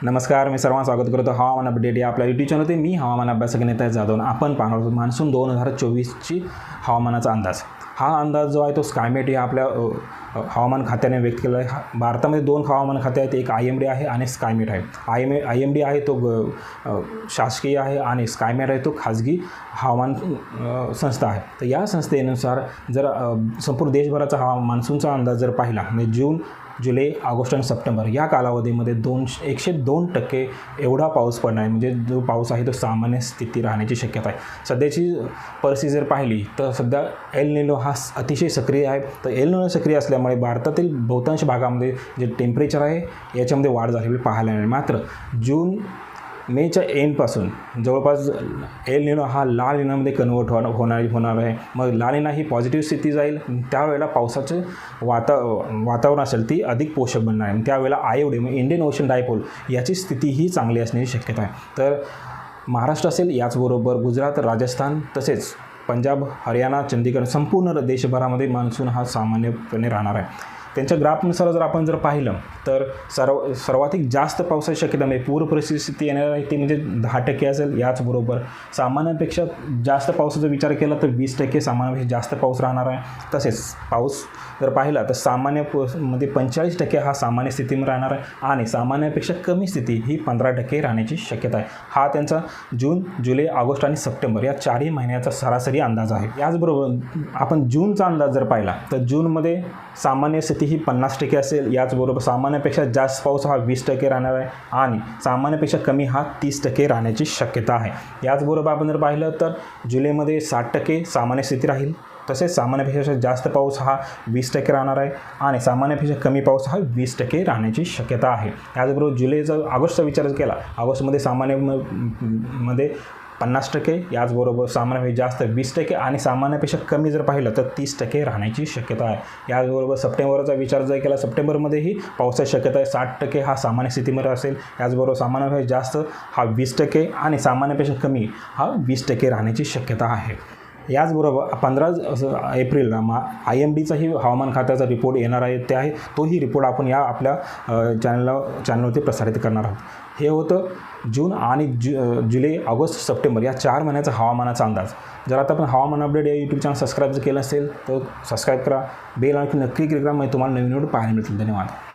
नमस्कार, मी सर्वांचं स्वागत करतो हवामान अपडेट या आपल्या यूट्यूब चॅनलवरती. मी हवामान अभ्यासक नेता जाधव. आपण पाहणार आहोत मान्सून 2024ची हवामानाचा अंदाज. हा अंदाज जो आहे तो स्कायमेट या आपल्या हवामान खात्याने व्यक्त केला आहे. भारतामध्ये दोन हवामान खाते आहेत, एक IMD आहे आणि स्कायमेट आहे. IMD आहे तो शासकीय आहे आणि स्कायमेट आहे तो खाजगी हवामान संस्था आहे. तर या संस्थेनुसार जर संपूर्ण देशभराचा मान्सूनचा अंदाज जर पाहिला म्हणजे जून, जुलै, ऑगस्ट आणि सप्टेंबर या कालावधीमध्ये 102% एवढा पाऊस पडणार आहे. म्हणजे जो पाऊस आहे तो सामान्य स्थिती राहण्याची शक्यता आहे. सध्याची परिस्थिती जर पाहिली तर सध्या एल निनो हा अतिशय सक्रिय आहे. तर एल निनो सक्रिय असल्यामुळे भारतातील बहुतांश भागामध्ये जे टेम्परेचर आहे याच्यामध्ये वाढ झालेली पाहायला मिळेल. मात्र जून मेच्या एंडपासून जवळपास एल निनो हा लाल निनोमध्ये कन्वर्ट होणार आहे. मग लाल निनो ही पॉझिटिव्ह स्थिती जाईल. त्यावेळेला पावसाचं वातावरण असेल ती अधिक पोषक बनणार आहे. त्यावेळेला IOD म्हणजे इंडियन ओशन डायपोल याची स्थितीही चांगली असण्याची शक्यता आहे. तर महाराष्ट्र असेल, याचबरोबर गुजरात, राजस्थान तसेच पंजाब, हरियाणा, चंदीगड संपूर्ण देशभरामध्ये मान्सून हा सामान्यपणे राहणार आहे. त्यांच्या ग्राफनुसार जर आपण पाहिलं तर सर्वाधिक जास्त पावसाची शक्यता म्हणजे पूर परिस्थिती येणार आहे ती म्हणजे 10% असेल. याचबरोबर सामान्यापेक्षा जास्त पावसाचा विचार केला तर 20% सामान्यापेक्षा जास्त पाऊस राहणार आहे. तसेच पाऊस जर पाहिला तर सामान्यमध्ये 45% हा सामान्य स्थितीमध्ये राहणार आहे आणि सामान्यापेक्षा कमी स्थिती ही 15% राहण्याची शक्यता आहे. हा त्यांचा जून, जुलै, ऑगस्ट आणि सप्टेंबर या 4 महिन्याचा सरासरी अंदाज आहे. याचबरोबर आपण जूनचा अंदाज जर पाहिला तर जूनमध्ये सामान्य स्थिती ही 50% असेल. याचबरोबर सामान्यापेक्षा जास्त पाऊस हा 20% राहणार आहे आणि सामान्यापेक्षा कमी हा 30% राहण्याची शक्यता आहे. याचबरोबर आपण जर पाहिलं तर जुलैमध्ये 60% सामान्य स्थिती राहील. तसेच सामान्यापेक्षा जास्त पाऊस हा 20% राहणार आहे आणि सामान्यापेक्षा कमी पाऊस हा 20% राहण्याची शक्यता आहे. याचबरोबर ऑगस्टचा विचार केला, ऑगस्टमध्ये सामान्यमध्ये 50%, याचबरोबर सामान्यापेक्षा जास्त 20% आणि सामान्यापेक्षा कमी जर पाहिलं तर 30% राहण्याची शक्यता आहे. याचबरोबर सप्टेंबरचा विचार जर केला, सप्टेंबरमध्येही पावसाची शक्यता आहे. 60% हा सामान्य स्थितीमध्ये असेल. याचबरोबर सामान्यापेक्षा जास्त हा 20% आणि सामान्यापेक्षा कमी हा 20% राहण्याची शक्यता आहे. याचबरोबर 15 एप्रिलला IMDचाही हवामान खात्याचा रिपोर्ट येणार आहे. तोही रिपोर्ट आपण या आपल्या चॅनलवरती प्रसारित करणार आहोत. हे होतं जून आणि जुलै, ऑगस्ट, सप्टेंबर या 4 महिन्याचा हवामानाचा अंदाज. जर आता आपण हवामान अपडेट या यूट्यूब चॅनल सबस्क्राईब जर केलं असेल तर सबस्क्राईब करा, बेल आयकॉन नक्की क्लिक करा, म्हणजे तुम्हाला नवीन व्हिडिओ पाहायला मिळतील. धन्यवाद.